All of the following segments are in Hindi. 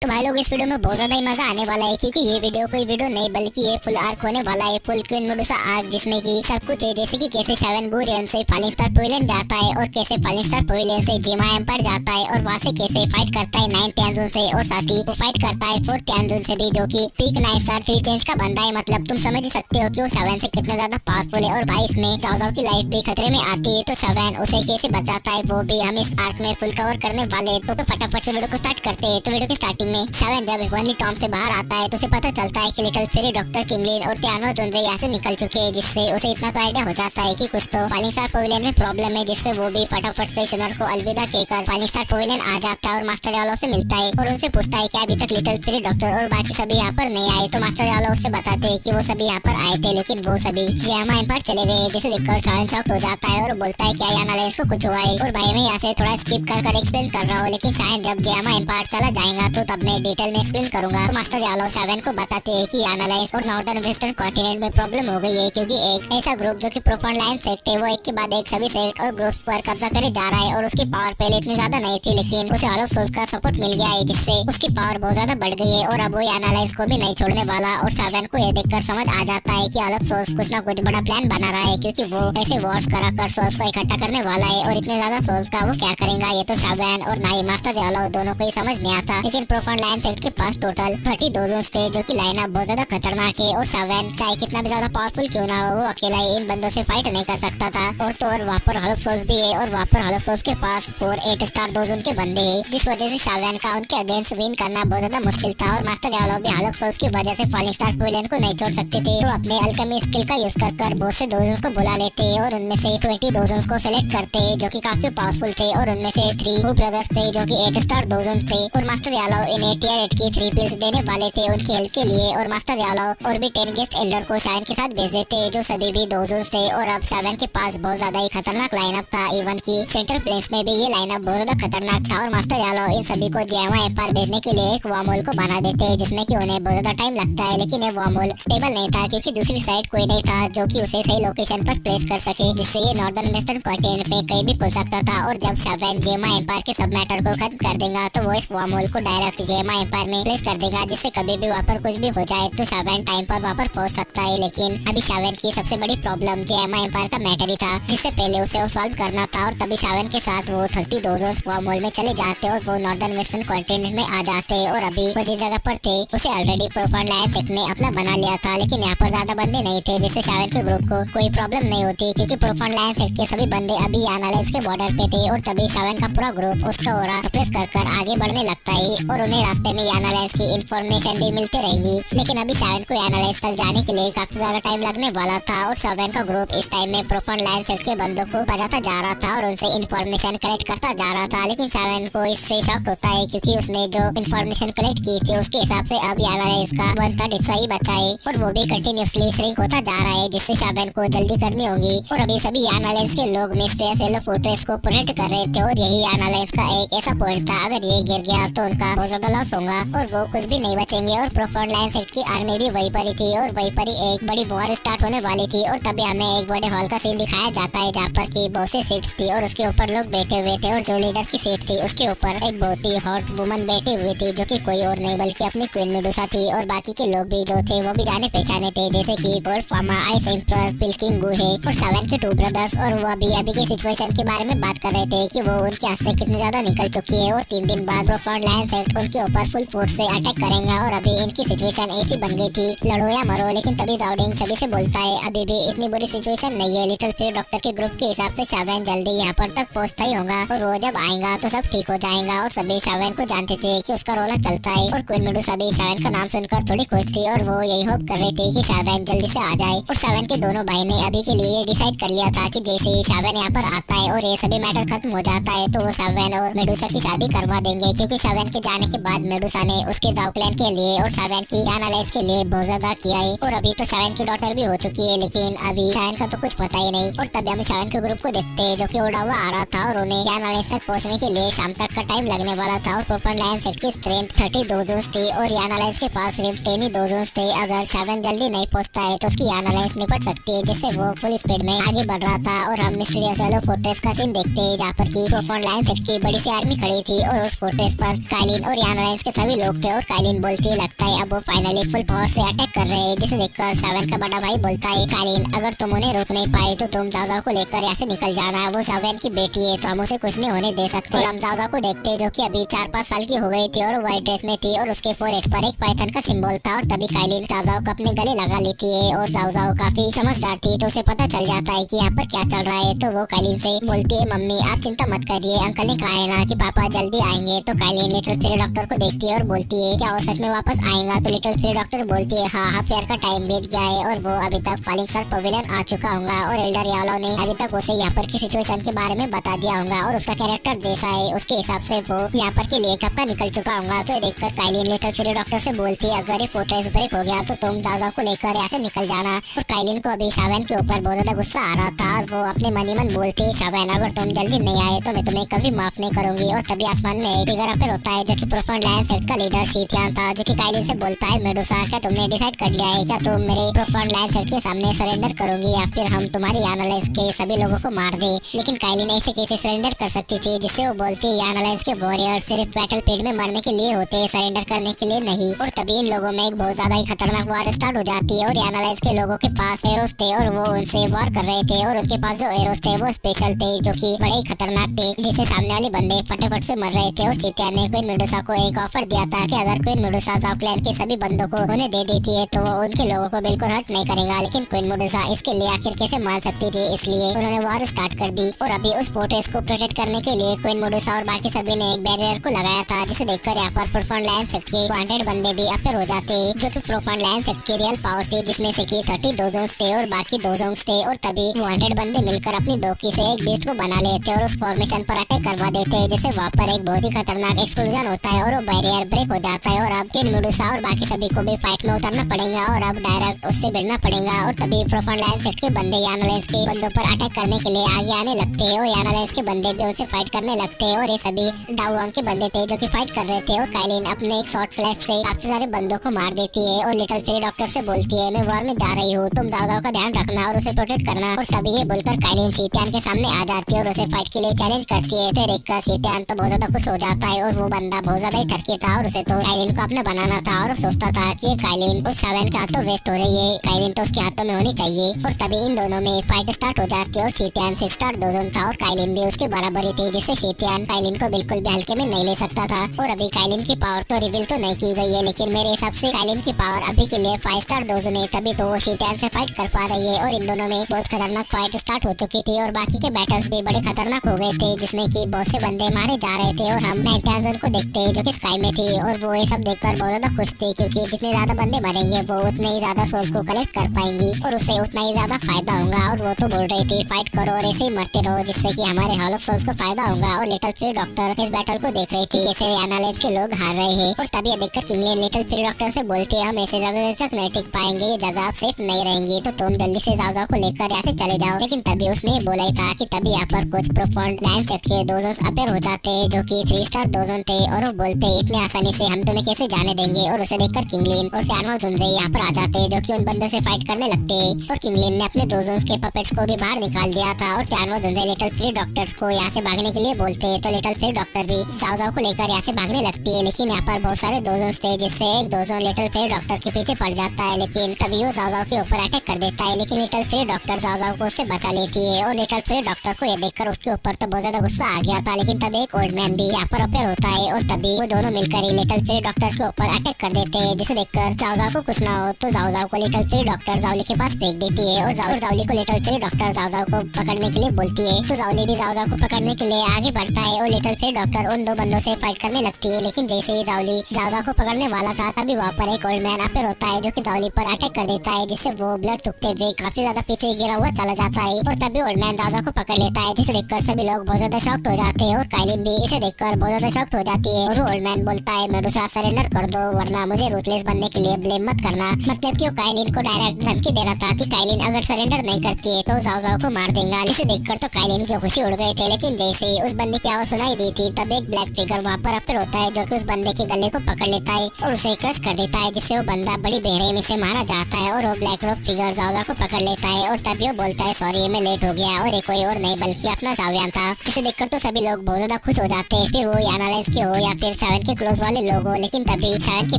तो भाई लोग इस वीडियो में बहुत ज्यादा ही मजा आने वाला है, क्योंकि ये वीडियो कोई वीडियो नहीं बल्कि ये फुल आर्क होने वाला है, फुल क्वीन मेडुसा आर्क, जिसमें कि सब कुछ है। जैसे कि कैसे शावन गू रियम से फॉलिंग स्टार पवेलियन जाता है और कैसे फॉलिंग स्टार पवेलियन से जेमा एम्पायर जाता है और वहाँ से कैसे फाइट करता है 9 तियानजोन से, और साथ ही वो फाइट करता है 4 तियानजोन से भी, जो कि पीक 9 स्टार 3 चेंज का बंदा है। मतलब तुम समझ ही सकते हो कि वो शावन से कितना ज्यादा पावरफुल है। और भाई इसमें जाओ जाओ की लाइफ भी खतरे में आती है, तो शावन उसे कैसे बचाता है वो भी हम इस आर्क में फुल कवर करने वाले। तो फटाफट से वीडियो को स्टार्ट करते हैं। तो वीडियो के स्टार्टिंग में शावन जब वनली टॉम से बाहर आता है तो उसे पता चलता है कि लिटिल फेरी, डॉक्टर किंगलिन और त्यानो जोंजे यहाँ से निकल चुके हैं, जिससे उसे इतना तो आइडिया हो जाता है कि कुछ तो फॉलिंग स्टार पवेलियन में प्रॉब्लम है, जिससे वो भी फटाफट से शुनर को अलविदा कहकर फॉलिंग स्टार पवेलियन आ जाता है और मास्टर यालो से मिलता है और उनसे पूछता है कि अभी तक लिटिल फेरी, डॉक्टर और बाकी सभी यहाँ पर नहीं आए। तो मास्टर यालो उससे बताते हैं कि वो सभी यहाँ पर आए थे, लेकिन वो सभी जेमा एम्पायर चले गए। जिसे देखकर शावन शॉक हो जाता है और बोलता है क्या याना लेंस को कुछ हुआ है। और भाई मैं यहाँ से थोड़ा स्किप कर एक्सप्लेन कर रहा हूँ, लेकिन शायद जब जेमा एम्पायर चला जाएगा तो तब मैं डिटेल में एक्सप्लेन करूंगा। तो मास्टर यालो शावन को बताते हैं कि याना लेंस और नॉर्दर्न वेस्टर्न कॉन्टिनेंट में प्रॉब्लम हो गई है, क्योंकि एक ऐसा ग्रुप जो कि प्रोफाउंड लाइन सेक्ट है, वो एक के बाद एक सभी सेक्ट और ग्रुप पर कब्जा करे जा रहा है। और उसकी पावर पहले इतनी ज्यादा नहीं थी, लेकिन उसे ऑल ऑफ सोल्स का सपोर्ट मिल गया है, जिससे उसकी पावर बहुत ज्यादा बढ़ गई है और अब वो याना लेंस को भी नहीं छोड़ने वाला। और शावन को ये देखकर समझ आ जाता है कि ऑल ऑफ सोल्स कुछ ना कुछ बड़ा प्लान बना रहा है, क्योंकि वो ऐसे वॉर्स कराकर सोल्स को इकट्ठा करने वाला है। और इतने ज्यादा सोल्स का वो क्या करेगा, ये तो शावन और ना ही मास्टर यालो दोनों को ही समझ नहीं आता। लेकिन प्रोफाउंड लाइन सेक्ट के पास टोटल 32 जोन्स थे, जो कि लाइनअप बहुत ज्यादा खतरनाक है। और शावन चाहे कितना भी ज्यादा पावरफुल क्यों ना हो, वो अकेला ही इन बंदों से फाइट नहीं कर सकता था। और तो और वहाँ पर हॉल ऑफ सोल्स भी है, और वहाँ पर हॉल ऑफ सोल्स के पास 4 8 स्टार 2 जोन के बंदे हैं, जिस वजह से शावन का उनके अगेंस्ट विन करना बहुत ज्यादा मुश्किल था। और मास्टर यालो भी हॉल ऑफ सोल्स की वजह से फॉलिंग स्टार पवेलियन को नहीं छोड़ सकते थे, तो अपने अल्केमी स्किल का यूज कर बहुत से 2 जोन्स को बुला लेते और उनमें से 20 2 जोन्स को सिलेक्ट करते, जो कि काफी पावरफुल थे। और उनमें से 3 ब्रदर्स थे, जो कि 8 स्टार 2 जोन्स थे। और मास्टर यालो इन्हें टियर 8 की 3 पिल्स देने वाले थे उनकी हेल्प के लिए। और मास्टर यालो और भी 10 गेस्ट एल्डर को शावन के साथ भेज देते, जो सभी भी 2 जोन्स थे। और अब शावन के पास बहुत ज्यादा ही खतरनाक लाइनअप था, इवन की सेंट्रल प्लेन्स में भी ये लाइनअप बहुत ज्यादा खतरनाक था। और मास्टर यालो इन सभी को जेमा एम्पायर भेजने के लिए एक वार्महोल को बना देते हैं, जिसमें कि उन्हें बहुत ज्यादा टाइम लगता है, लेकिन ये वार्महोल स्टेबल नहीं था, क्योंकि दूसरी साइड कोई नहीं था जो कि उसे सही लोकेशन पर प्लेस कर सके, जिससे ये नॉर्दर्न वेस्टर्न कॉन्टिनेंट में कहीं भी खुल सकता था। और जब शावन जेमा एम्पायर के सब मैटर को खत्म कर देगा, तो वो इस वार्महोल को डायरेक्ट जेमा एम्पायर में प्लेस कर देगा, जिससे कभी भी वहाँ पर कुछ भी हो जाए तो शावन टाइम पर वहाँ पर पहुँच सकता है। लेकिन अभी शावन की सबसे बड़ी प्रॉब्लम जेमा एम्पायर का मैटर ही था, जिससे पहले उसे वो सॉल्व करना था। और तभी शावन के साथ वो 32 जोन्स वार्महोल में चले जाते और वो नॉर्दर्न वेस्टर्न कॉन्टिनेंट में आ जाते। और अभी वो जिस जगह पर थे उसे ऑलरेडी प्रोफाउंड लाइन सेक्ट ने अपना बना लिया था, लेकिन यहाँ पर ज्यादा बंदे नहीं थे, जिससे शावन के ग्रुप को कोई प्रॉब्लम नहीं होती, क्योंकि प्रोफाउंड लाइन सेक्ट के सभी बंदे अभी याना लेंस के बॉर्डर पे थे। और तभी शावन का पूरा ग्रुप उसका ओरा सप्रेस कर आगे बढ़ने लगता है और उन्हें रास्ते में याना लेंस की इन्फॉर्मेशन भी मिलती रहेंगी। लेकिन अभी शावन को याना लेंस तक जाने के लिए काफी ज्यादा टाइम लगने वाला था, और शावन का ग्रुप इस टाइम में प्रोफाउंड लाइन सेक्ट के बंदों को बजाता जा रहा था और उनसे इन्फॉर्मेशन कलेक्ट करता जा रहा था। लेकिन शावन को इससे शॉक होता है, क्योंकि उसने जो इन्फॉर्मेशन कलेक्ट की थी उसके हिसाब से अब याना लेंस का 1/3 हिस्सा ही बचा है, और वो भी कंटिन्यूसली श्रिंक होता जा रहा है, जिससे शावन को जल्दी करनी होगी। और अभी सभी याना लेंस के लोग मिस्टीरियस येलो फोर्ट्रेस को प्रोटेक्ट कर रहे थे, और यही याना लेंस का एक ऐसा पॉइंट था, अगर ये गिर गया तो उनका बहुत ज्यादा लॉस होगा और वो कुछ भी नहीं बचेंगे। और प्रोफाउंड लाइन सेक्ट की आर्मी भी वहीं पर ही थी, और वहीं पर ही एक बड़ी वॉर स्टार्ट होने वाली थी। और तभी हमें एक बड़े हॉल का सीन दिखाया जाता है, जहाँ पर की बहुत सी सीट्स थी और उसके ऊपर लोग बैठे हुए थे। और जो लीडर की सीट थी उसके ऊपर एक बहुत ही हॉट वुमन बैठी हुई थी, जो कि कोई और नहीं बल्कि अपनी क्वीन मेडुसा थी। और बाकी के लोग भी जो थे वो भी जाने पहचाने थे, जैसे कि गोल्ड फार्मा, आइस एम्परर, पिल्किंग गुहे और शावन के 2 ब्रदर्स। और वो अभी के सिचुएशन के बारे में बात कर रहे थे कि वो उनके हाथ से कितनी ज्यादा निकल चुकी है, और 3 दिन बाद प्रोफाउंड लाइन सेक्ट उनके ऊपर फुल फोर्स से अटैक करेंगे। और अभी इनकी सिचुएशन ऐसी बन गई थी, लड़ो या मरो। लेकिन तभी जाओडिंग सभी से बोलता है अभी भी इतनी बुरी सिचुएशन नहीं है, लिटिल फेरी डॉक्टर के ग्रुप के हिसाब से शावन जल्दी यहाँ पर तक पहुँचता ही होगा, और वो जब आएगा तो सब ठीक हो जाएगा। और सभी शावन को जानते थे कि उसका रोला चलता है, और क्वीन मेडुसा भी शावन का नाम सुनकर थोड़ी खुश थी, और वो यही होप कर रहे थे कि शावन जल्दी से आ जाए। और शावन के दोनों भाई ने अभी के लिए डिसाइड कर लिया था कि जैसे ही शावन यहाँ पर आता है और ये सभी मैटर खत्म हो जाता है, तो वो शावन और मेडुसा की शादी करवा देंगे, क्योंकि शावन के जाने के बाद मेडुसा ने उसके जाओ क्लैन के लिए और शावन की याना लेंस के लिए बहुत ज्यादा किया है। और अभी तो शावन की डॉटर भी हो चुकी है, लेकिन अभी शावन का तो कुछ पता ही नहीं। और तभी हम शावन के ग्रुप को देखते हैं, जो कि उड़ा हुआ आ रहा था, और उन्हें याना लेंस तक पहुंचने के लिए शाम तक का टाइम लगने वाला था। और प्रोफाउंड लाइन सेक्ट की स्ट्रेंथ 32 जोन्स थी, और याना लेंस के पास सिर्फ 10 ही 2 जोन्स थे। अगर शावन जल्दी नहीं पहुंचता है तो उसकी याना लेंस निपट सकती है, जिससे वो फुल स्पीड में आगे बढ़ रहा था। और हम मिस्टीरियस येलो फोर्ट्रेस का सीन देखते हैं, जहाँ पर की प्रोफाउंड लाइन सेक्ट की बड़ी सी आर्मी खड़ी थी, और उस फोर्ट्रेस पर कालिन और यान अलायंस के सभी लोग थे। और काइलिन बोलती है लगता है अब वो फाइनली फुल पावर से अटैक कर रहे हैं, जिसे देखकर शावन का बड़ा भाई बोलता है काइलिन अगर तुम उन्हें रोक नहीं पाए तो तुम जाओ को लेकर यहाँ से निकल जाना, वो शावन की बेटी है तो हम उसे कुछ नहीं होने दे सकते। और हम जाओ को देखते हैं जो कि अभी 4-5 साल की हो गई थी और व्हाइट ड्रेस में थी और उसके फोरहेड पर एक पाइथन का सिंबल था। और तभी काइलिन जाओ को अपने गले लगा लेती है और जाओ काफी समझदार थी तो उसे पता चल जाता है कि यहाँ पर क्या चल रहा है। तो वो काइलिन से बोलती है मम्मी आप चिंता मत करिए, अंकल ने कहा है ना कि पापा जल्दी आएंगे। तो काइलिन लिटिल फेरी डॉक्टर को देखती है और बोलती है क्या वो सच में वापस आएगा। तो लिटिल फेरी डॉक्टर बोलती है हाँ हाफ ईयर का टाइम बीत गया है और वो अभी तक फॉलिंग स्टार पवेलियन आ चुका होगा और एल्डर यालो ने अभी तक उसे यहाँ पर की सिचुएशन के बारे में बता दिया होगा और उसका कैरेक्टर जैसा है उसके हिसाब से वो यहाँ पर के लिए कब का निकल चुका होगा। तो देखकर काइलिन लिटिल फेरी डॉक्टर से बोलती है अगर ये फोर्ट्रेस ब्रेक हो गया तो तुम जाओ को लेकर यहाँ से निकल जाना। और काइलिन को अभी शावन के ऊपर बहुत ज्यादा गुस्सा आ रहा था और वो अपने मन ही मन बोलती है शावन अगर तुम जल्दी नहीं आए तो मैं तुम्हें कभी माफ नहीं करूंगी। और तभी आसमान में एक फिगर अपेयर होता है जो कि प्रोफाउंड लायन सेट का लीडर शीथियान था, जो कि काइलिन से बोलता है मेडुसा क्या तुमने डिसाइड कर लिया है क्या तुम मेरे प्रोफाउंड लायन सेट के सामने सरेंडर करोगी या फिर हम तुम्हारी यान अलायंस के सभी लोगों को मार दे। लेकिन काइलिन ऐसे कैसे सरेंडर कर सकती थी जिससे वो बोलती है यान अलायंस के वॉरियर सिर्फ बैटल फील्ड में मरने के लिए होते हैं, सरेंडर करने के लिए नहीं। और तभी इन लोगों में एक बहुत ज्यादा ही खतरनाक वार स्टार्ट हो जाती है और यान अलायंस के लोगों के पास एरोस थे और वो उनसे वार कर रहे थे और उनके पास जो एरोस थे वो स्पेशल थे जो कि बड़े ही खतरनाक थे जिससे सामने वाले बंदे फटाफट से मर रहे थे। और शीथियान ने क्वीन मेडुसा को एक ऑफर दिया था कि अगर क्वीन मेडुसा जाओ क्लैन के सभी बंदों को उन्हें दे देती है तो वो उनके लोगों को बिल्कुल हर्ट नहीं करेगा। लेकिन क्वीन मेडुसा इसके लिए आखिर कैसे मान सकती थी, इसलिए उन्होंने वार स्टार्ट कर दी। और अभी उस फोर्ट्रेस को प्रोटेक्ट करने के लिए क्वीन मेडुसा और बाकी सभी ने एक बैरियर को लगाया था जिसे देखकर यहाँ पर प्रोफाउंड लायन सेट के वांटेड बंदे भी अपेयर हो जाते जो कि प्रोफाउंड लायन सेट की रियल पावर थी जिसमें से कि 30 डोजोंस थे और बाकी डोजोंस थे। और तभी वांटेड बंदे मिलकर अपनी दोकी से एक बीस्ट को बना लेते और उस फॉर्मेशन पर अटैक करवा देते हैं जिससे वहाँ पर एक बहुत ही खतरनाक एक्सप्लोजन होता है और वो बैरियर ब्रेक हो जाता है। और अब क्वीन मेडुसा और बाकी सभी को भी फाइट में उतरना पड़ेगा और अब डायरेक्ट उससे भिड़ना पड़ेगा। और तभी प्रोफाउंड लायन सेट के बंदे यान अलायंस के बंदों पर अटैक करने के लिए आगे आने लगते हैं और यान अलायंस के बंदे भी उनसे फाइट करने लगते हैं। और ये सभी डाउआंग के बंदे थे जो कि फाइट कर रहे थे और काइलिन अपने एक शॉर्ट स्लैश से काफी सारे बंदों को मार देती है और लिटिल फेरी डॉक्टर से बोलती है मैं वॉर में जा रही हूँ, तुम जाओ का ध्यान रखना और उसे प्रोटेक्ट करना। और तभी ये बोलकर काइलिन शीथियान के सामने आ जाती है और उसे फाइट के लिए चैलेंज करती है। तो देखकर शीथियान तो बहुत ज्यादा खुश हो जाता है और वो बंदा बहुत ज्यादा ही ठरकी था और उसे तो काइलिन को अपना बनाना था और सोचता था कि ये काइलिन उस शावन के हाथों वेस्ट हो रही है, काइलिन तो उसके हाथों में होनी चाहिए। और तभी इन दोनों में फाइट स्टार्ट हो जाती है और शीथियान 6 स्टार डोजन था और काइलिन भी उसके बराबर ही थी जिससे शीथियान काइलिन को बिल्कुल भी हल्के में नहीं ले सकता था। और अभी काइलिन की पावर तो रिवील तो नहीं की गई है लेकिन मेरे हिसाब से काइलिन की पावर अभी के लिए 5 स्टार डोजन है, तभी तो वो शीथियान से फाइट कर पा रही है। और इन दोनों में बहुत खतरनाक फाइट स्टार्ट हो चुकी थी और बाकी के बैटल्स भी बड़े खतरनाक हो गए थे जिसमें कि बहुत से बंदे मारे जा रहे थे। और हम नाइनटांजन को देखते हैं जो कि स्काई में थी और वो ये सब देखकर बहुत ज्यादा खुश थी क्योंकि जितने ज्यादा बंदे मरेंगे वो उतने ही ज्यादा सोल को कलेक्ट कर पाएंगी और उससे उतना ही ज्यादा फायदा होगा। और वो तो बोल रही थी फाइट करो और ऐसे ही मरते रहो जिससे कि हमारे हॉल ऑफ सोल्स को फायदा होगा। और लिटिल फेरी डॉक्टर इस बैटल को देख रही थी कैसे यान अलायंस के लोग हार रहे हैं। और तभी देखकर किंगलिन लिटिल फेरी डॉक्टर से बोलते हैं हम ऐसे ज्यादा देर तक नहीं टिक पाएंगे, ये जगह आप सेफ नहीं रहेंगी तो तुम जल्दी से जाओ को लेकर यहाँ से चले जाओ। लेकिन तभी उसने बोला ही था कि तभी यहाँ पर कुछ प्रोफाउंड लायन सेट के डोजोंस अपेयर हो जाते हैं जो कि 3 स्टार डोजन थे और वो बोलते इतने आसानी से हम तुम्हें कैसे जाने देंगे। और उसे देखकर किंगलिन और त्यानवा जुनजे यहाँ पर आ जाते हैं जो कि उन बंदों से फाइट करने लगते हैं। और किंगलिन ने अपने डोजोंस के पपेट्स को भी बाहर निकाल दिया था और त्यानवा जुनजे लिटिल फेरी डॉक्टर्स को यहाँ से भागने के लिए बोलते हैं। तो लिटिल फेरी डॉक्टर भी जाओ को लेकर यहाँ से भागने लगती है लेकिन यहाँ पर बहुत सारे डोजोंस थे जिससे एक डोजोन लिटिल फेरी डॉक्टर के पीछे पड़ जाता है लेकिन तभी वो जाओ के ऊपर अटैक कर देता है। लेकिन लिटिल फेरी डॉक्टर जाओ को उससे बचा लेती है और लिटिल फेरी डॉक्टर को ये देखकर उसके ऊपर तो बहुत ज्यादा गुस्सा आ गया था। लेकिन तभी एक ओल्ड मैन भी यहाँ पर अपेयर होता है और तभी वो दोनों मिलकर ही लिटिल फेरी डॉक्टर के ऊपर अटैक कर देते हैं जिसे देखकर जाओ को कुछ ना हो तो जाओ को लिटिल फेरी डॉक्टर जाओली के पास फेंक देती है और जाओली को लिटिल फेरी डॉक्टर जाओ को पकड़ने के लिए बोलती है। तो जाओली भी जाओ को पकड़ने के लिए आगे बढ़ता है और लिटिल फेरी डॉक्टर उन दो बंदों से फाइट करने लगती है। लेकिन जैसे ही जाओली जाओ को पकड़ने वाला था तभी वहाँ पर एक ओल्ड मैन अपेयर होता है जो कि जाओली पर अटैक कर देता है जिससे वो ब्लड थूकते हुए काफी ज्यादा पीछे गिरा हुआ चला जाता है। और तभी ओल्ड मैन जाओ को पकड़ लेता है जिसे देखकर सभी लोग बहुत ज्यादा शॉक्ड हो जाते हैं और काइलिन भी इसे देखकर बहुत ज्यादा शॉक्ड हो जाती है और ओल्ड मैन बोलता है मेडुसा सरेंडर कर छोड़ दो वरना मुझे रूथलेस बनने के लिए ब्लेम मत करना। मतलब कि वो काइलिन को डायरेक्ट धमकी दे रहा था कि काइलिन अगर सरेंडर नहीं करती है तो जाओ जाओ को मार देगा। इसे देखकर तो काइलिन की खुशी उड़ गई थी, लेकिन जैसे ही उस बंदे की आवाज सुनाई दी थी तब एक ब्लैक फिगर वहाँ पर अपीयर होता है जो कि उस बंदे के गले को पकड़ लेता है और उसे क्रश कर देता है, जिससे वो बंदा बड़ी बेरहमी से मारा जाता है और वो ब्लैक रॉक फिगर जाओ को पकड़ लेता है और तभी वो बोलता है सॉरी मैं लेट हो गया और ये कोई और नहीं बल्कि अपना जावियान था। जिसे देखकर तो सभी लोग बहुत ज्यादा खुश हो जाते हैं, फिर वो याना लेंस के हो या फिर शावन के क्लोज वाले लोग हो। लेकिन तभी शावन के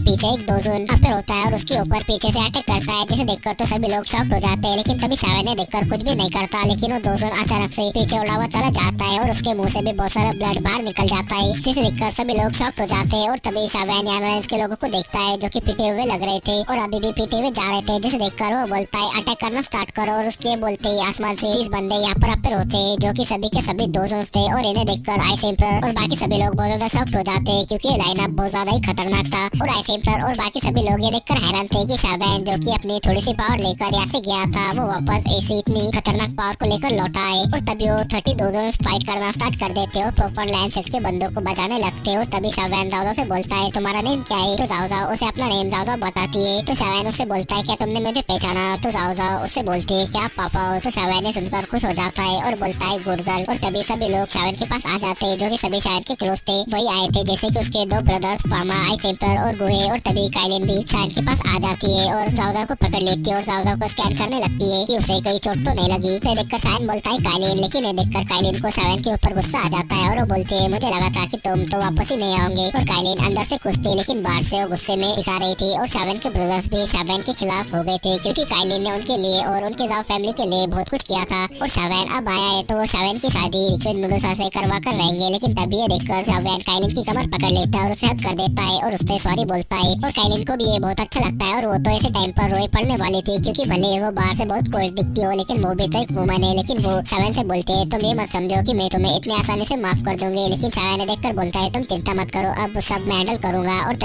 पीछे एक दोजोन अपीयर होता है और उसके ऊपर पीछे से अटैक करता है, जिसे देखकर तो सभी लोग शॉक्ड हो जाते हैं। लेकिन तभी शावन ने देखकर कुछ भी नहीं करता, लेकिन वो दोजोन अचानक से पीछे उड़ा हुआ चला जाता है और उसके मुंह से भी बहुत सारा ब्लड बाहर निकल जाता है, जिसे देखकर सभी लोग शॉक्ड हो जाते हैं। और तभी शावन याना लेंस के लोगों को देखता है जो कि पीटे हुए लग रहे थे और अभी भी पीटे हुए जा रहे थे, जिसे देखकर वो बोलता है अटैक करना स्टार्ट करो। और उसके बोलते ही आसमान से 30 बंदे यहाँ पर अपीयर होते हैं जो कि सभी के सभी दोजोन्स थे और इन्हें देखकर आइस एम्परर और बाकी सभी लोग बहुत ज्यादा शॉक्ड हो जाते हैं क्योंकि ये लाइनअप बहुत ज्यादा ही खतरनाक था। और आइस एम्परर और बाकी सभी लोग ये देखकर हैरान थे कि शावन जो कि अपनी थोड़ी सी पावर लेकर यहाँ से गया था वो वापस ऐसी इतनी खतरनाक पावर को लेकर लौटा है। और तभी वो 30 दोजोन्स फाइट करना स्टार्ट कर देते और प्रॉपर लाइन सेट के बंदों को बजाने लगते। और तभी शावन जाओ से बोलता है तुम्हारा नेम क्या है? तो जाओ उसे अपना नेम जाओ बताती है। तो शावन उससे बोलता है क्या तुमने मुझे पहचाना? तो जाओ उससे बोलती है क्या पापा हो? तो शावन ने सुनकर खुश हो जाता है और बोलता है गुड गर्ल। और तभी सभी लोग शावन के पास आ जाते हैं जो कि सभी शावन के क्लोज थे वही आए थे, जैसे कि उसके दो ब्रदर्स पामा, आइस एम्परर और गुहे। और तभी काइलिन भी शावन के पास आ जाती है और जाओ को पकड़ लेती है और जाओ को स्कैन करने लगती है कि उसे कोई चोट तो नहीं लगी। तो देखकर शावन बोलता है काइलिन, लेकिन ये देखकर काइलिन को शावन के ऊपर गुस्सा आ जाता है और वो बोलती है मुझे लगा था कि तुम तो वापस ही नहीं आओगे। और काइलिन अंदर से खुश थी लेकिन बाहर से वो गुस्से में दिखा रही थी। और शावन के ब्रदर्स भी शावन के खिलाफ हो गए थे क्योंकि काइलिन ने उनके लिए और उनके जाओ फैमिली के लिए बहुत कुछ किया था। और शावन अब आया है तो वो शावन की शादी फिर मेडुसा से करवा कर रहेंगे। लेकिन तभी ये देखकर शावन काइलिन की कमर पकड़ लेता है और उसे हग कर देता है और उससे सॉरी बोलता है। और काइलिन को भी ये बहुत अच्छा लगता है और वो तो ऐसे टाइम पर रोए पड़ने वाली थी क्योंकि भले वो बाहर से बहुत कोर्स दिखती हो लेकिन वो भी तो एक वुमन है। लेकिन वो शावन से बोलते है तुम ये मत समझो कि मैं तुम्हें इतनी आसानी से माफ कर दूंगी। लेकिन शावन ने देखकर बोलता है तुम चिंता मत करो, अब सब मैं हैंडल करूंगा। और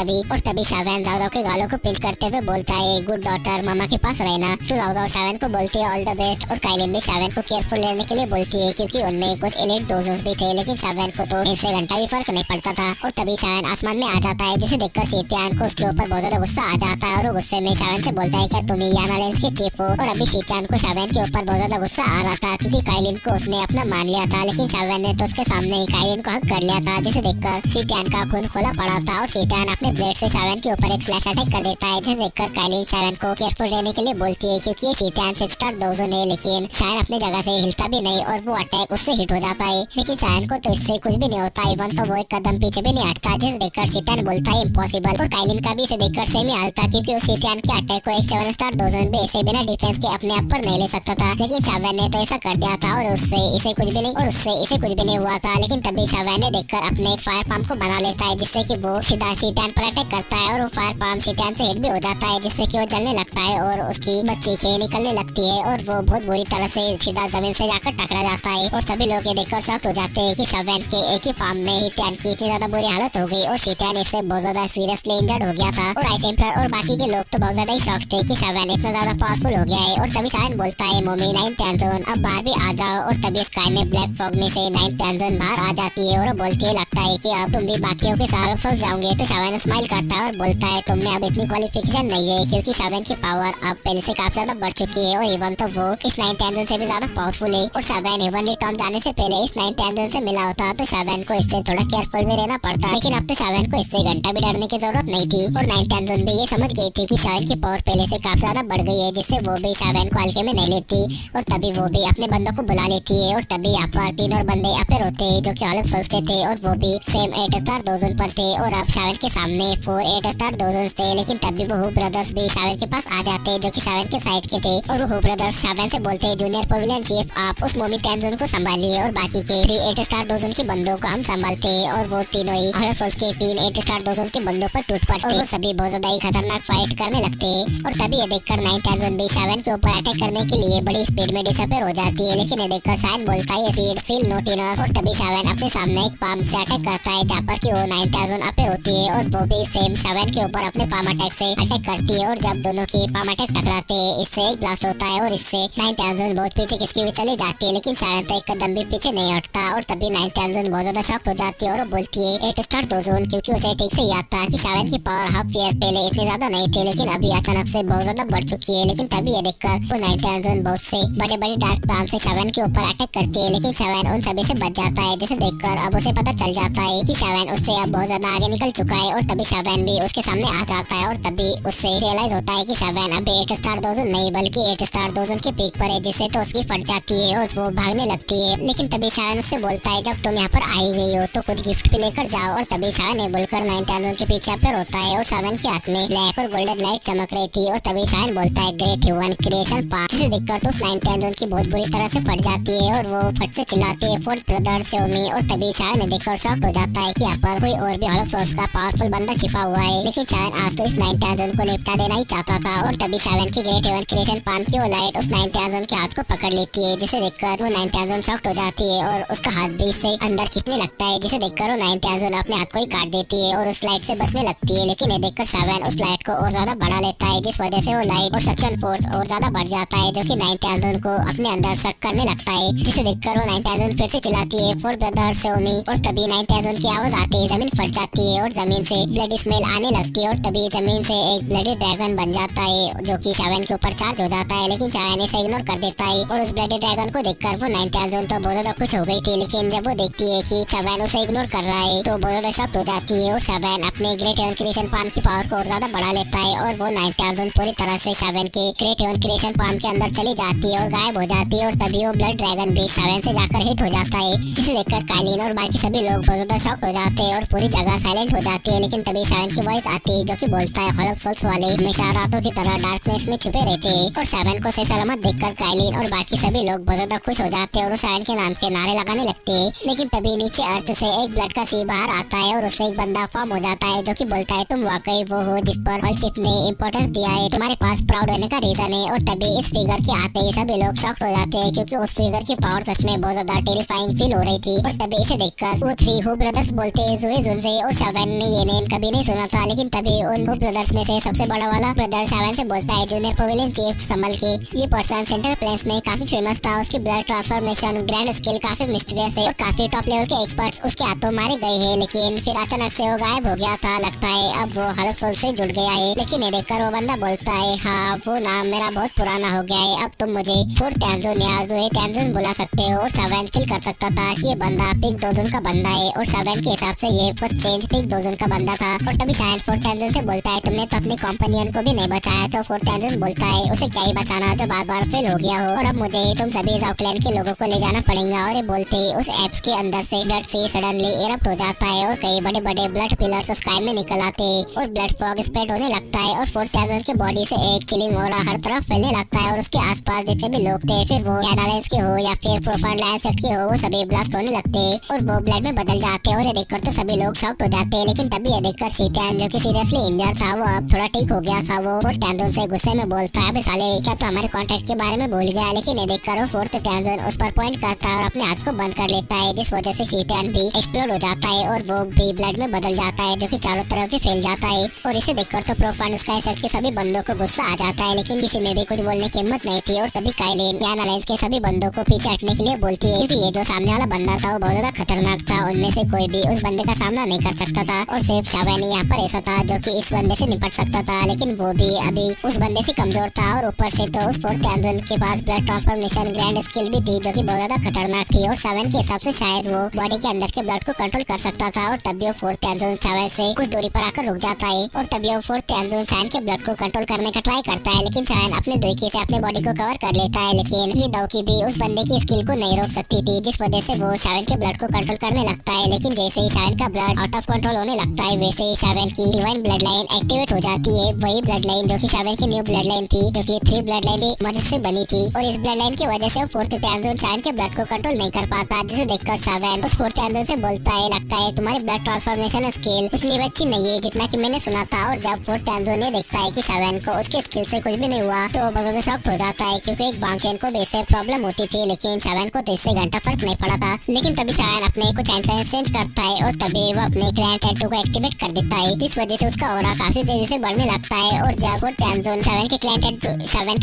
तभी शावन जाओ के गालों को पिंच करते हुए बोलता है गुड डॉटर मामा के पास रहना। तो जाओ शावन को बोलती है ऑल द बेस्ट। और काइलिन भी शावन को केयरफुल रहने के लिए बोलती है क्योंकि उनमें कुछ एलिट दोजोस भी थे, लेकिन शावन को तो इनसे घंटा भी फर्क नहीं पड़ता था। और तभी शावन आसमान में आ जाता है, जिसे देखकर शीतियान को उसके ऊपर बहुत ज्यादा गुस्सा आ जाता है और वो गुस्से में शावन से बोलता है क्या तुम ही याना लेंस के चीफ हो? और अभी शीतियान को शावन के ऊपर बहुत ज्यादा गुस्सा आ रहा था क्योंकि काइलिन को उसने अपना मान लिया था, लेकिन शावन ने तो उसके सामने ही काइलिन को हक कर लिया था, जिसे देखकर शीतियान का खून खोला पड़ा था। और शीतियान अपने ब्लेड से शावन के ऊपर एक स्लैश अटैक कर देता है, जिसे देखकर काइलिन शावन को केयरफुल रहने के लिए बोलती है क्योंकि ये शीतियान 6 स्टार दोजोन है। लेकिन शावन अपने जगह से हिलता भी नहीं और वो अटैक उससे हिट हो जाता है। लेकिन शावन को तो इससे कुछ भी नहीं होता, इवन तो वो एक कदम पीछे भी नहीं हटता, जिसे देखकर शीतियान बोलता है इम्पॉसिबल। और काइलिन का भी इसे देखकर सेम ही हाल था क्योंकि उस शीतियान के अटैक को एक 7 स्टार दोजोन भी ऐसे बिना डिफेंस के अपने आप पर नहीं ले सकता था। लेकिन शावन ने तो ऐसा कर दिया था और उससे इसे कुछ भी नहीं हुआ था। लेकिन तभी शावन ने देखकर अपने एक फायर पाम को बना लेता है जिससे कि वो सीधा शीतियान पर अटैक करता है और वो फायर पाम शीतियान से हिट भी हो जाता है, जिससे कि वो जलने लगता है और उसकी बस चीखें निकलने लगती है और वो बहुत बुरी तरह से सीधा जमीन से जाकर टकरा जाता है। और सभी लोग ये देखकर शॉक हो जाते हैं कि शावन के एक ही पाम में शीतियान की इतनी ज्यादा बुरी हालत हो गई और शीतियान इससे बहुत ज्यादा सीरियसली इंजर्ड हो गया था। और आइस एम्परर और बाकी के लोग तो बहुत ज्यादा ही शॉक थे कि शावन इतना ज्यादा पावरफुल हो गया है। और तभी शावन बोलता है मोमी 9th टाइम जोन अब बाहर भी आ जाओ। और तभी स्काई में ब्लैक फॉग में से 9th टाइम जोन बाहर आ जाती है और वो बोलती है लगता है कि अब तुम भी बाकियों के साथ सोच जाओगे। तो शावन स्माइल करता है और बोलता है तुम में अब इतनी क्वालिफिकेशन नहीं है क्योंकि शावन की पावर अब पहले से काफी ज्यादा बढ़ चुकी है और इवन तो वो इस 9th टाइम जोन से भी ज्यादा पावरफुल है। और शावन हेवनली टॉम जाने से पहले इस 9th टाइम जोन से मिला होता तो शावन को इससे थोड़ा केयरफुल भी रहना पड़ता, लेकिन अब तो शावन को इससे घंटा भी डरने की जरूरत नहीं थी। और 9th टाइम जोन भी ये समझ गई थी कि शावन की पावर पहले से काफी ज्यादा बढ़ गई है, जिससे वो भी शावन को हल्के में नहीं लेती और तभी वो भी अपने बंदों को बुला लेती है। और तभी यहाँ पर 3 और बंदे अपीयर होते हैं जो कि ऑलिव सोल्स के थे और वो भी सेम 8 स्टार दोजोन पर थे। और अब शावन के सामने 4 8 स्टार दोजोन थे, लेकिन तभी वो हु ब्रदर्स भी शावन के पास आ जाते जो कि शावन के साइड के थे। और वो हु ब्रदर्स शावन से बोलते हैं जूनियर पवेलियन चीफ आप उस मोमी टाइम जोन को संभालिए और बाकी के 3 8 स्टार दोजोन के बंदों को हम संभालते हैं। और वो तीनों ही ऑलिव सोल्स के 3 8 स्टार दोजोन के बंदों पर टूट पड़ते और वो सभी बहुत ज्यादा ही खतरनाक फाइट करने लगते हैं। और तभी ये देखकर 9th टाइम जोन भी शावन के ऊपर अटैक करने के लिए बड़ी स्पीड में डिसअपीयर हो जाती है, लेकिन ये देखकर शावन बोलता है स्पीड स्टिल नॉट इनफ। और तभी शावन अपने सामने एक पाम से अटैक करता है जहाँ पर कि वो 9th टाइम जोन अपीयर होती है और वो भी सेम शावन के ऊपर अपने पाम अटैक से अटैक करती है। और जब दोनों की पाम अटैक टकराते हैं इससे एक ब्लास्ट होता है और इससे 9th टाइम जोन बहुत पीछे किसकी भी चली जाती है, लेकिन शावन तो एक कदम भी पीछे नहीं हटता। और तभी 9th टाइम जोन बहुत ज्यादा शॉक्ड हो जाती है और वो बोलती है 8 स्टार दोजोन क्योंकि उसे ठीक से याद था कि शावन की पावर हाफ ईयर पहले इतनी ज्यादा नहीं थी, लेकिन अभी अचानक से बहुत ज्यादा बढ़ चुकी है। लेकिन तभी ये देखकर वो नाइट टाइम बहुत से बड़े बड़े डार्क प्लान से शावन के ऊपर अटैक करती है, लेकिन शावन उन सभी से बच जाता है, जिसे देखकर अब उसे पता चल जाता है कि शावन उससे अब बहुत ज्यादा आगे निकल चुका है। और तभी शावन भी उसके सामने आ जाता है और तभी उससे रियलाइज होता है कि शावन अभी 8 स्टार डोजन नहीं बल्कि 8 स्टार डोजन के पीक पर है, जिससे तो उसकी फट जाती है और वो भागने लगती है। लेकिन तभी शावन उससे बोलता है जब तुम यहाँ पर आई गई हो तो कुछ गिफ्ट भी लेकर जाओ। और तभी शावन ने बोलकर नाइन टाइम के पीछे पर होता है और शावन के हाथ में ब्लैक और गोल्डन लाइट चमक रही थी। और तभी शावन बोलता है ग्रेट ह्यूमन क्रिएशन पार्ट, जिसे देखकर तो नाइन टाइम की बहुत बुरी तरह से फट जाती है और वो फट से चिल्लाती है फोर्थ ब्रदर सेओमी। और तभी शावन ने देखकर शॉक हो जाता है कि यहाँ पर कोई और भी हॉलोक सोर्स का पावरफुल बंदा छिपा हुआ है। लेकिन शावन आज तो इस नाइन टाइम को निपटा देना ही चाहता था। और तभी शावन की ग्रेट ह्यूमन क्रिएशन पाम की वो लाइट उस नाइन टाइम के हाथ को पकड़ लेती है, जिसे देखकर वो नाइन टाइम शॉक हो जाती है और उसका हाथ भी इससे अंदर खींचने लगता है, जिसे देखकर वो नाइन टाइम अपने हाथ को ही काट देती है और उस लाइट से बचने लगती है। लेकिन ये देखकर शावन उस लाइट को और ज्यादा बढ़ा लेता है, जिस वजह से वो लाइट और सक्शन फोर्स और ज्यादा बढ़ जाता है, जो कि नाइन टाइम को अपने अंदर सक करने लगता है, जिसे देखकर वो नाइन टाइम फिर से चिल्लाती है फॉर ब्रदर सेओमी। और तभी नाइन टाइम की आवाज आती है, जमीन फट जाती है और जमीन से ब्लड स्मेल आने लगती है। और तभी जमीन से एक ब्लडी ड्रैगन बन जाता है, जो कि शावन के ऊपर चार्ज हो जाता है। लेकिन शावन इसे इग्नोर कर देता है और उस ब्लडी ड्रैगन को देखकर वो नाइन टाइम तो बहुत ज्यादा खुश हो गई थी। लेकिन जब वो देखती है कि शावन उसे इग्नोर कर रहा है तो बहुत ज्यादा शॉक हो जाती है और शावन अपने ग्रेट ह्यूमन क्रिएशन पाम की पावर को और ज्यादा बढ़ा लेता है और वो नाइन टाइम पूरी तरह से शावन के ग्रेट ह्यूमन क्रिएशन पाम के अंदर चली जाती है और गायब हो जाती है। और तभी वो ब्लड ड्रैगन भी शावन से जाकर हिट हो जाता है, जिसे देखकर कालीन और बाकी सभी लोग बहुत ज्यादा शॉक हो जाते हैं और पूरी जगह साइलेंट हो जाती है। लेकिन तभी शावन की वॉइस आती है जो कि बोलता है हॉलोक सोल्स वाले हमेशा रातों की तरह डार्कनेस में छुपे रहते हैं। और शावन को सही सलामत देखकर कालीन और बाकी सभी लोग बहुत ज्यादा खुश हो जाते हैं और शावन के नाम के नारे लगाने लगते हैं। लेकिन तभी नीचे अर्थ से एक ब्लड का सी बाहर आता है और उससे एक बंदा फॉर्म हो जाता है, जो कि बोलता है तुम वाकई वो हो जिस पर हॉलचिप ने इंपॉर्टेंस दिया है, तुम्हारे पास प्राउड होने का रीजन है। और तभी इस फिगर के आते ही सभी लोग शॉक हो जाते हैं, क्योंकि उस फिगर की पावर सच में बहुत ज्यादा टेरिफाइंग फील हो रही थी। और तभी इसे देखकर वो थ्री हु ब्रदर्स बोलते हैं जुए जुनसे, और शावन ने ये नेम कभी नहीं सुना था। लेकिन तभी उन हु ब्रदर्स में से सबसे बड़ा वाला ब्रदर शावन से बोलता है जूनियर पवेलियन चीफ संभल के, ये पर्सन सेंट्रल प्लेन्स में काफी फेमस था, उसकी ब्लड ट्रांसफॉर्मेशन ग्रैंड स्किल काफी मिस्टीरियस है और काफी टॉप लेवल के एक्सपर्ट्स उसके हाथों मारे गए हैं। लेकिन फिर अचानक से वो गायब हो गया था, लगता है अब वो हॉलोक सोल से जुड़ गया है। लेकिन ये देखकर वो बंदा बोलता है हाँ वो नाम मेरा बहुत पुराना हो गया है, अब तुम मुझे फोर्थ टैंजोन या जोए टैंजोन बुला सकते हो। और शावन फील कर सकता था कि ये बंदा पिग डोजन का बंदा है और शावन के हिसाब से ये फर्स्ट चेंज पिग डोजन का बंदा था। और तभी शायद फोर्थ टैंजोन से बोलता है तुमने तो अपने कंपेनियन को भी नहीं बचाया, तो फोर्थ टैंजोन बोलता है उसे क्या ही बचाना जो बार बार फेल हो गया हो, और अब मुझे तुम सभी जाउक्लैन के लोगों को ले जाना पड़ेगा। और ये बोलते ही उस एप्स के अंदर से ब्लड से सडनली एरप्ट हो जाता है और कई बड़े बड़े ब्लड पिलर्स स्काई में निकल आते हैं और ब्लड फॉग स्प्रेड होने लगता है और फोर्थ टैंजोन के बॉडी से एक चिलिंग ऑरा हर तरफ फैलने लगता है। और उसके आसपास जितने भी लोग थे, फिर वो एनालाइंस के हो या फिर प्रोफाउंड लाइनसेट के हो, वो सभी ब्लास्ट होने लगते हैं और वो ब्लड में बदल जाते हैं। और ये देखकर तो सभी लोग शॉक्ड हो जाते हैं। लेकिन तभी ये देखकर शीटैन जो कि सीरियसली इंजर्ड था, वो अब थोड़ा ठीक हो गया था। वो फोर्थ टैंजोन से गुस्से में बोलता है अबे साले क्या तो हमारे कॉन्ट्रैक्ट के बारे में भूल गया। लेकिन ये देखकर वो फोर्थ टैंजोन उस पर पॉइंट करता है और अपने हाथ को बंद कर लेता है, जिस वजह से शीटैन भी एक्सप्लोड हो जाता है और वो भी ब्लड में बदल जाता है, जो कि चारों तरफ भी फैल जाता है। और इसे देखकर तो प्रोफाउंड स्काई सेट के सभी बंदों को गुस्सा आ जाता है, लेकिन किसी में भी कुछ बोलने की हिम्मत नहीं थी। और तभी काइलिन एनालाइंस के सभी बंदों को पीछे हटने के लिए बोलती है, क्योंकि ये जो सामने वाला बंदा था वो बहुत ज्यादा खतरनाक था, उनमें से कोई भी उस बंदे का सामना नहीं कर सकता था और सिर्फ शावन यहाँ पर ऐसा था जो कि इस बंदे से निपट सकता था। लेकिन वो भी अभी उस बंदे से कमजोर था और ऊपर से तो उस फोर्थ टैंजोन के पास ब्लड ट्रांसफॉर्मेशन ग्रैंड स्किल भी थी, जो कि बहुत ज्यादा खतरनाक थी। और शावन के हिसाब से शायद वो बॉडी के अंदर के ब्लड को कंट्रोल कर सकता था। और तभी वो फोर्थ टैंजोन शावन से कुछ दूरी पर आकर रुक जाता है और तभी वो फोर्थ टैंजोन शावन के ब्लड को कंट्रोल करने का ट्राई करता है। लेकिन शावन अपने दुईकी से अपने बॉडी को कवर कर लेता है, लेकिन ये दौकी भी उस बंदे की स्किल को नहीं रोक सकती थी, जिस वजह से वो शावन के ब्लड को कंट्रोल करने लगता है। लेकिन जैसे ही शावन का ब्लड आउट ऑफ कंट्रोल होने लगता है, वैसे ही शावन की डिवाइन ब्लड लाइन एक्टिवेट हो जाती है, वही ब्लड लाइन जो कि शावन की न्यू ब्लड लाइन थी, जो कि 3 ब्लड लाइन की मदद से बनी थी। और इस ब्लड लाइन की वजह से फोर्थ टैंजोन शावन के ब्लड को कंट्रोल नहीं कर पाता, जिसे देखकर शावन उस फोर्थ टैंजोन से बोलता है लगता है तुम्हारी ब्लड ट्रांसफॉर्मेशन स्किल उतनी अच्छी नहीं है जितना कि मैंने सुना था। और जब फोर्थ टैंजोन ये देखता है कि शावन को उसके स्किल से कुछ भी नहीं हुआ, तो बहुत ज्यादा शॉक्ड हो जाता है, क्योंकि एक बांचेन को भी इससे प्रॉब्लम होती थी, लेकिन शावन को तो इससे घंटा फर्क नहीं पड़ा था। लेकिन तभी शावन अपने कुछ एंड चेंज करता है और तभी वो अपने क्लैन टैटू को एक्टिवेट कर देता है, जिस वजह से उसका ऑरा काफी तेजी से बढ़ने लगता है। और जब फोर्थ टैंजोन शावन के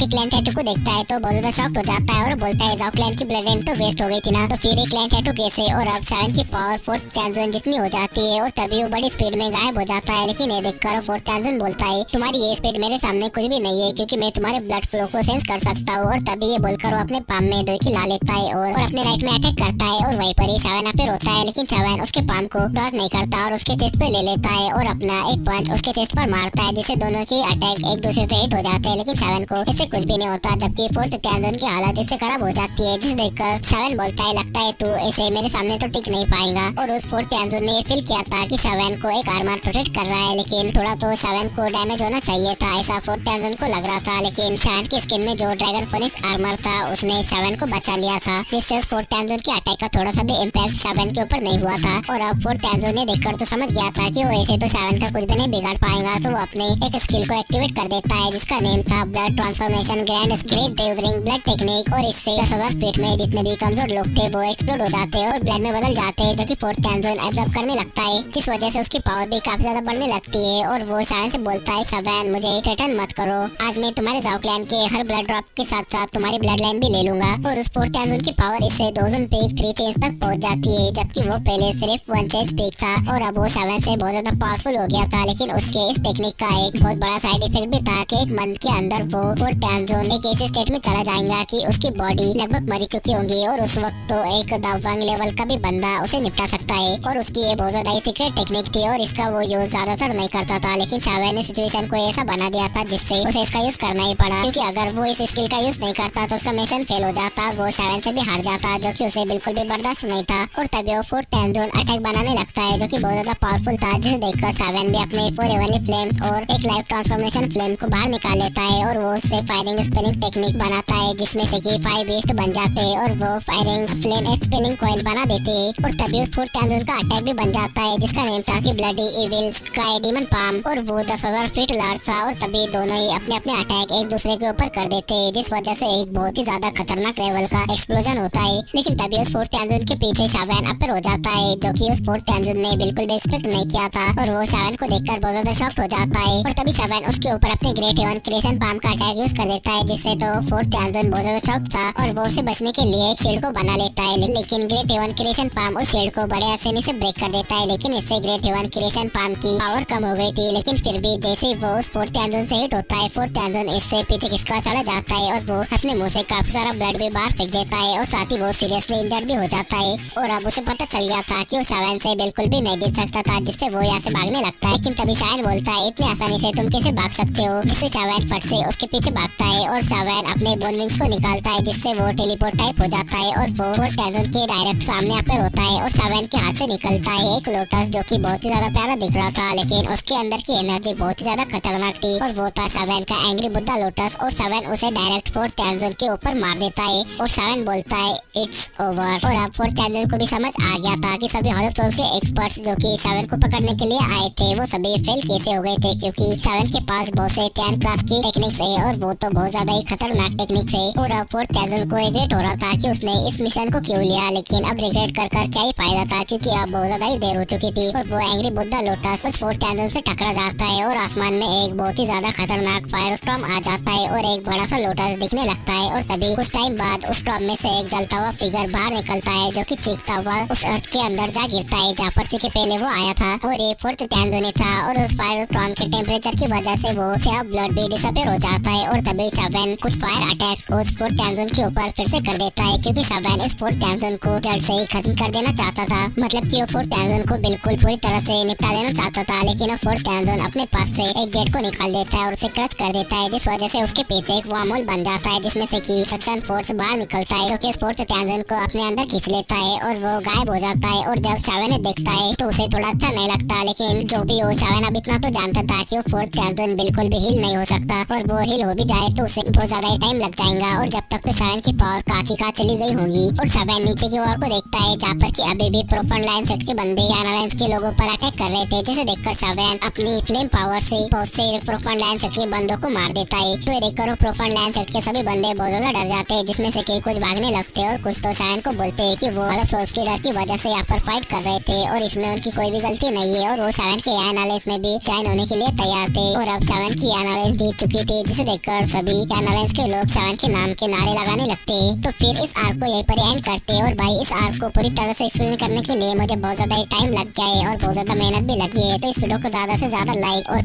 क्लैन टैटू को देखता है तो बहुत ज्यादा शॉक्ड हो जाता है और बोलता है जाओ क्लैन की ब्लड लाइन तो वेस्ट हो गई थी ना, तो फिर एक क्लैन टैटू कैसे। और अब शावन की पावर फोर्थ टैंजोन जितनी हो जाती है और तभी वो बड़ी स्पीड में गायब हो जाता है। लेकिन ये देखकर फोर्थ टैंजन बोलता है तुम्हारी ये स्पीड मेरे सामने कुछ भी नहीं है, क्योंकि मैं तुम्हारे ब्लड फ्लो को सेंस कर सकता हूँ। और तभी ये बोलकर वो अपने पाम में दो ला लेता है और अपने राइट में अटैक करता है। और वहीं पर ही शावन पे रोता है, लेकिन शावन उसके पाम को डॉज नहीं करता और उसके चेस्ट पे ले लेता है और अपना एक पंच उसके चेस्ट पर मारता है, जिससे दोनों के अटैक एक दूसरे से हिट हो जाते हैं। लेकिन शावन को इससे कुछ भी नहीं होता, जबकि फोर्थ टैंजन की हालत इससे खराब हो जाती है, जिसे देखकर शावन बोलता है लगता है तू ऐसे मेरे सामने तो टिक नहीं पाएगा। और उस फोर्थ टैंजन ने फील किया था कि शावन को एक आर्मर प्रोटेक्ट कर रहा है, लेकिन थोड़ा तो शावन को डैमेज होना चाहिए था, ऐसा फोर्थ टैंजन को लग रहा था। लेकिन शावन की स्किन में जो ड्रैगन फोनिक्स आर्मर था उसने शावन को बचा लिया था, जिससे उस फोर्थ टैंजन के अटैक का थोड़ा सा भी इम्पैक्ट शावन के ऊपर नहीं हुआ था। और अब फोर्थ टैंजन ने देखकर तो समझ गया था कि वो ऐसे तो शावन का कुछ भी नहीं बिगाड़ पाएगा, तो वो अपने एक स्किल को एक्टिवेट कर देता है, जिसका नेम था blood transformation grand great devouring blood technique. और इससे 10,000 फीट में जितने भी कमजोर लोग थे वो एक्सप्लोड हो जाते और ब्लड में बदल जाते, जो कि फोर्थ टैंजन एब्जॉर्ब करने लगता है, जिस वजह से उसकी पावर भी काफी ज्यादा बढ़ने लगती है। और वो शावन से बोलता है शावन मुझे थ्रेटन मत करो, आज मैं तुम्हारे जाओ क्लैन के हर ब्लड ड्रॉप के साथ साथ तुम्हारी ब्लड लाइन भी ले लूंगा। और उस फोर्थ टैंजन की पावर इससे 2000 पीक 3 चेंज तक पहुंच जाती है, जबकि वो पहले सिर्फ 1 चेंज पीक था। और अब वो शावन से बहुत ज्यादा पावरफुल हो गया था। लेकिन उसके इस टेक्निक का एक बहुत बड़ा साइड इफेक्ट भी था कि एक मंथ के अंदर वो फोर्थ टैंजन एक ऐसे स्टेट में चला जाएगा कि उसकी बॉडी लगभग मरी चुकी होंगी और उस वक्त तो एक दावंग लेवल का भी बंदा उसे निपटा सकता है। और उसकी ये बहुत ज्यादा सीक्रेट टेक्निक थी और इसका वो यूज ज्यादातर नहीं करता था, लेकिन शावन ने सिचुएशन को ऐसा बना दिया था जिससे उसे इसका यूज करना ही पड़ा, क्योंकि अगर वो इस स्किल का यूज नहीं करता तो उसका मिशन फेल हो जाता, वो शावन से भी हार जाता, जो कि उसे बिल्कुल भी बर्दाश्त नहीं था। और तभी वो फोर्थ टैंजन अटैक बनाने लगता है, जो कि बहुत ज्यादा पावरफुल था, जिसे देखकर शावन भी अपने 4 एवनली फ्लेम्स और एक लाइफ ट्रांसफॉर्मेशन फ्लेम को बाहर निकाल लेता है और वो उससे फायरिंग स्पेलिंग टेक्निक बनाता है, जिसमें से कि 5 बीस्ट बन जाते हैं और वो फायरिंग फ्लेम एक स्पेलिंग कॉइल बना देते हैं। और तभी उस फोर्थ टैंजन का अटैक भी बन जाता है, जिसका नेम था कि bloody evil sky demon palm. और वो 10,000 फीट लार्ज था और तभी दोनों ही अपने अपने अटैक एक दूसरे के ऊपर कर देते हैं, जिस वजह से एक बहुत ही ज्यादा खतरनाक लेवल का एक्सप्लोजन होता है। लेकिन तभी उस फोर्थ टैंजन के पीछे शावन अपर हो जाता है, जो कि उस फोर्थ टैंजन ने बिल्कुल भी एक्सपेक्ट नहीं किया था। और वो शावन को देखकर बहुत ज्यादा शॉक्ड हो जाता है। और तभी शावन उसके ऊपर अपने ग्रेट हेवन क्रिएशन पाम का अटैक यूज कर देता है, जिससे तो फोर्थ टैंजन बहुत ज्यादा शॉक था और वो उसे बचने के लिए एक शील्ड को बना लेता है। लेकिन ग्रेट हेवन क्रिएशन पाम उस शील्ड को बड़े आसानी से ब्रेक कर देता है। लेकिन इससे ग्रेट हेवन क्रिएशन पाम की पावर कम हो गई थी, लेकिन फिर भी जैसे ही वो उस फोर्थ टैंजन से हिट होता है, फोर्थ टैंजन इससे पीछे खिसका चला जाता है और वो अपने मुंह से काफी सारा ब्लड भी बाहर फेंक देता है और साथ ही वो सीरियसली इंजर्ड भी हो जाता है। और अब उसे पता चल गया था कि वो शावन से बिल्कुल भी नहीं जीत सकता था, जिससे वो यहाँ से भागने लगता है। लेकिन तभी शावन बोलता है इतनी आसानी से तुम कैसे भाग सकते हो, जिससे शावन फट से उसके पीछे भागता है और शावन अपने बोन विंग्स को निकालता है, जिससे वो टेलीपोर्ट टाइप हो जाता है और वो फोर्थ टैंजन के डायरेक्ट सामने अपर होता है। और शावन के हाथ से निकलता है एक लोटस, जो कि बहुत ही ज्यादा प्यारा दिख रहा था, लेकिन उसके अंदर की एनर्जी बहुत ही ज्यादा खतरनाक थी और वो था शावन का एंग्री बुद्धा लोटस। और शावन उसे डायरेक्ट फोर्थ टैंजन के ऊपर मार देता है और शावन बोलता है इट्स ओवर। और अब फोर्थ टैंजन को भी समझ आ गया था कि सभी हॉल ऑफ सोल्स के एक्सपर्ट्स जो कि शावन को पकड़ने के लिए आए थे वो सभी फेल कैसे हो गए थे, क्योंकि शावन के पास बहुत से 10 क्लास की टेक्निक्स है और वो तो बहुत ज्यादा ही खतरनाक टेक्निक्स है। और अब फोर्थ टैंजन को रिग्रेट हो रहा था कि उसने इस मिशन को क्यों लिया, लेकिन अब रिग्रेट कर क्या ही फायदा था, क्योंकि अब बहुत ज्यादा ही देर हो चुकी थी। और वो एंग्री बुद्धा लोटस उस फोर्थ टैंजन से टकरा जाता है और आसमान में एक बहुत ही ज्यादा खतरनाक फायर स्टॉर्म आ जाता है और एक बड़ा सा लोटस दिखने लगता है। और तभी कुछ टाइम बाद उस स्टॉर्म में से एक जलता हुआ फिगर बाहर निकलता है, जो कि चीखता हुआ उस अर्थ के अंदर जा गिरता है जहाँ पर से पहले वो आया था। और ये फोर्थ टैंजन था और उस फायर स्टॉर्म के टेम्परेचर की वजह से वो से ब्लड भी डिसअपीयर हो जाता है। और तभी शावन कुछ फायर अटैक्स उस फोर्थ टैंजन के ऊपर फिर से कर देता है, क्योंकि शावन इस फोर्थ टैंजन को जड़ से ही खत्म कर देना चाहता था, मतलब कि वो फोर्थ टैंजन को बिल्कुल पूरी तरह से निपटा देना चाहता था। लेकिन वो फोर्थ टैंजन अपने पास से एक जेट को निकाल देता है और उसे क्रश कर देता है, जिस वजह से उसके पीछे एक वार्म होल बन जाता है, जिसमें से कि सक्शन फोर्स बाहर निकलता है, जो कि इस फोर्थ टैंजन को अपने अंदर खींच लेता है और वो गायब हो जाता है। और जब शावन देखता है तो उसे थोड़ा अच्छा नहीं लगता, लेकिन जो भी हो शावन अब इतना तो जानता था कि वो फोर्थ टैंजन बिल्कुल भी हिल नहीं हो सकता और वो हिल हो भी जाए तो उसे बहुत ज्यादा टाइम लग जाएगा। और जब तक तो शावन की पावर काफी का चली गई होगी। और शावन नीचे की ओर को देखता है जहाँ पर कि अभी भी प्रोफाउंड लाइन सेट के बंदे एनालाइंस के लोगों पर अटैक कर रहे थे, जिसे देखकर शावन अपनी फ्लेम पावर से बहुत से प्रोफाउंड लाइन सेट के बंदों को मार देता है। तो ये देखकर प्रोफाउंड लाइन सेट के सभी बंदे बहुत ज्यादा डर जाते हैं, जिसमें से कि कुछ भागने लगते हैं और कुछ तो शावन को बोलते हैं कि वो अलग सोल्स के डर की वजह से यहाँ पर फाइट कर रहे थे और इसमें उनकी कोई भी गलती नहीं है और वो शावन के एनालाइंस में भी ज्वाइन होने के लिए तैयार थे। और अब शावन की एनालाइंस जीत चुकी थी, जिसे देखकर सभी एनालाइंस के लोग शावन के नाम के नारे लगाने लगते हैं। तो फिर इस आर्क को यहीं पर एंड करते हैं। और भाई इस आर्क को पूरी तरह से एक्सप्लेन करने के लिए मुझे बहुत ज्यादा टाइम लग गया है और बहुत ज्यादा मेहनत मेहनत भी लगी है, तो इस वीडियो को ज्यादा से ज्यादा लाइक और